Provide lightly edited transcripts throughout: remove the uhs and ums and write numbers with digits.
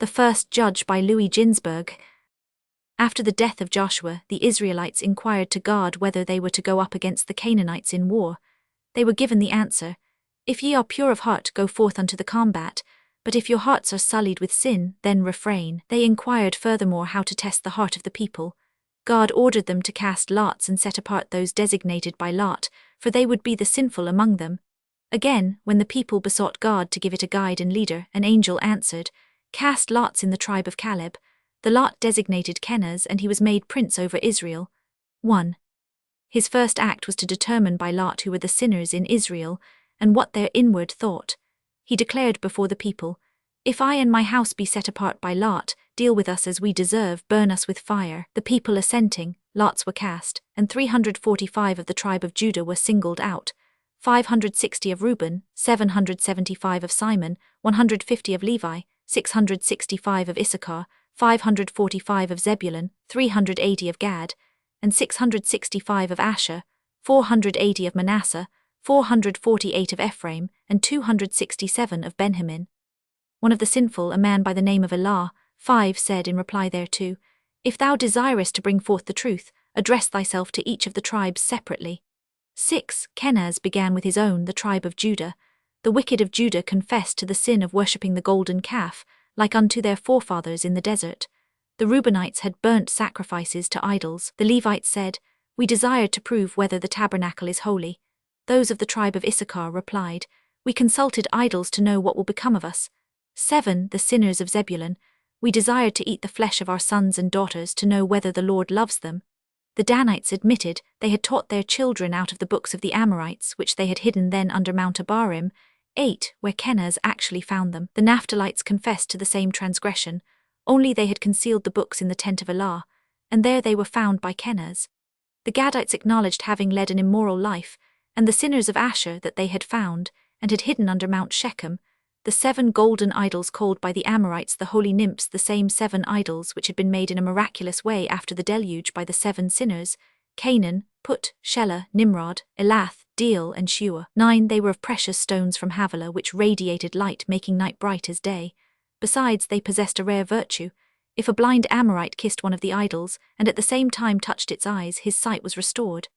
The First Judge by Ginzberg. After the death of Joshua, the Israelites inquired to God whether they were to go up against the Canaanites in war. They were given the answer, "If ye are pure of heart, go forth unto the combat, but if your hearts are sullied with sin, then refrain." They inquired furthermore how to test the heart of the people. God ordered them to cast lots and set apart those designated by lot, for they would be the sinful among them. Again, when the people besought God to give it a guide and leader, an angel answered, "Cast lots in the tribe of Caleb." The lot designated Kenaz, and he was made prince over Israel. 1. His first act was to determine by lot who were the sinners in Israel, and what their inward thought. He declared before the people, "If I and my house be set apart by lot, deal with us as we deserve, burn us with fire." The people assenting, lots were cast, and 345 of the tribe of Judah were singled out, 560 of Reuben, 775 of Simon, 150 of Levi, 665 of Issachar, 545 of Zebulun, 380 of Gad, and 665 of Asher, 480 of Manasseh, 448 of Ephraim, and 267 of Benjamin. One of the sinful, a man by the name of Elah, 5 said in reply thereto, "If thou desirest to bring forth the truth, address thyself to each of the tribes separately." 6. Kenaz began with his own, the tribe of Judah. The wicked of Judah confessed to the sin of worshipping the golden calf, like unto their forefathers in the desert. The Reubenites had burnt sacrifices to idols. The Levites said, "We desired to prove whether the tabernacle is holy." Those of the tribe of Issachar replied, "We consulted idols to know what will become of us." 7. The sinners of Zebulun, "We desired to eat the flesh of our sons and daughters to know whether the Lord loves them." The Danites admitted they had taught their children out of the books of the Amorites, which they had hidden then under Mount Abarim. 8. Where Kenaz actually found them. The Naphtalites confessed to the same transgression, only they had concealed the books in the tent of Elah, and there they were found by Kenaz. The Gadites acknowledged having led an immoral life, and the sinners of Asher that they had found, and had hidden under Mount Shechem. The 7 golden idols called by the Amorites the holy nymphs, the same 7 idols which had been made in a miraculous way after the deluge by the 7 sinners, Canaan, Put, Shelah, Nimrod, Elath, Deel, and Shua. 9. They were of precious stones from Havilah which radiated light, making night bright as day. Besides, they possessed a rare virtue. If a blind Amorite kissed one of the idols, and at the same time touched its eyes, his sight was restored.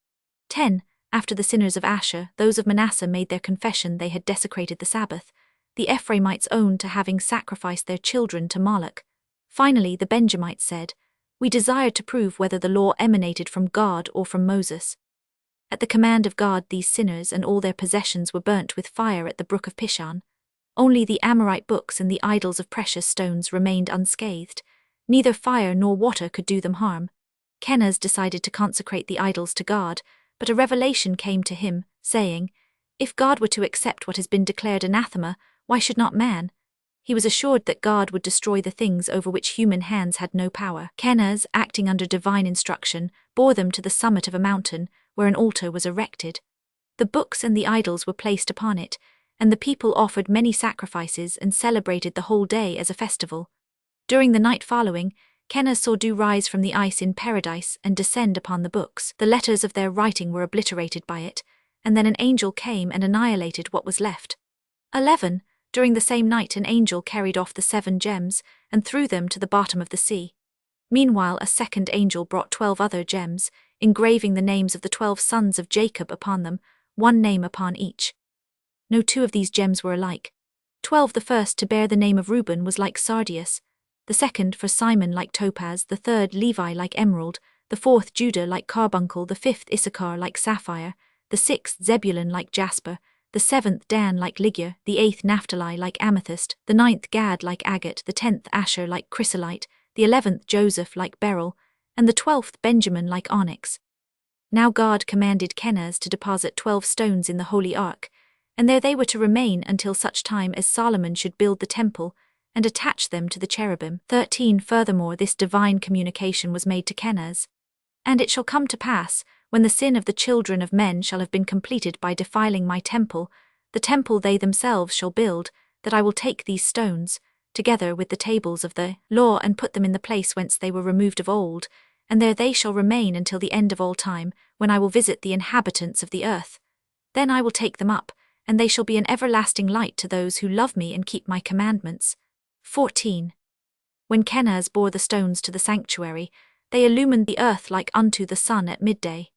10. After the sinners of Asher, those of Manasseh made their confession they had desecrated the Sabbath. The Ephraimites owned to having sacrificed their children to Moloch. Finally, the Benjamites said, "We desired to prove whether the law emanated from God or from Moses." At the command of God, these sinners and all their possessions were burnt with fire at the brook of Pishon. Only the Amorite books and the idols of precious stones remained unscathed. Neither fire nor water could do them harm. Kenaz decided to consecrate the idols to God, but a revelation came to him, saying, "If God were to accept what has been declared anathema, why should not man?" He was assured that God would destroy the things over which human hands had no power. Kenaz, acting under divine instruction, bore them to the summit of a mountain, where an altar was erected. The books and the idols were placed upon it, and the people offered many sacrifices and celebrated the whole day as a festival. During the night following, Kenaz saw dew rise from the ice in paradise and descend upon the books. The letters of their writing were obliterated by it, and then an angel came and annihilated what was left. 11. During the same night an angel carried off the 7 gems, and threw them to the bottom of the sea. Meanwhile a second angel brought 12 other gems, engraving the names of the 12 sons of Jacob upon them, 1 name upon each. No 2 of these gems were alike. 12. The first to bear the name of Reuben was like sardius, the second for Simon like topaz, the third Levi like emerald, the 4th Judah like carbuncle, the 5th Issachar like sapphire, the 6th Zebulun like jasper, the 7th Dan like ligure, the 8th Naphtali like amethyst, the 9th Gad like agate, the 10th Asher like chrysolite, the 11th Joseph like beryl, and the 12th Benjamin like onyx. Now God commanded Kenaz to deposit 12 stones in the holy ark, and there they were to remain until such time as Solomon should build the temple, and attach them to the cherubim. 13. Furthermore, this divine communication was made to Kenaz. "And it shall come to pass, when the sin of the children of men shall have been completed by defiling my temple, the temple they themselves shall build, that I will take these stones, together with the tables of the law, and put them in the place whence they were removed of old, and there they shall remain until the end of all time, when I will visit the inhabitants of the earth. Then I will take them up, and they shall be an everlasting light to those who love me and keep my commandments." 14. When Kenaz bore the stones to the sanctuary, they illumined the earth like unto the sun at midday.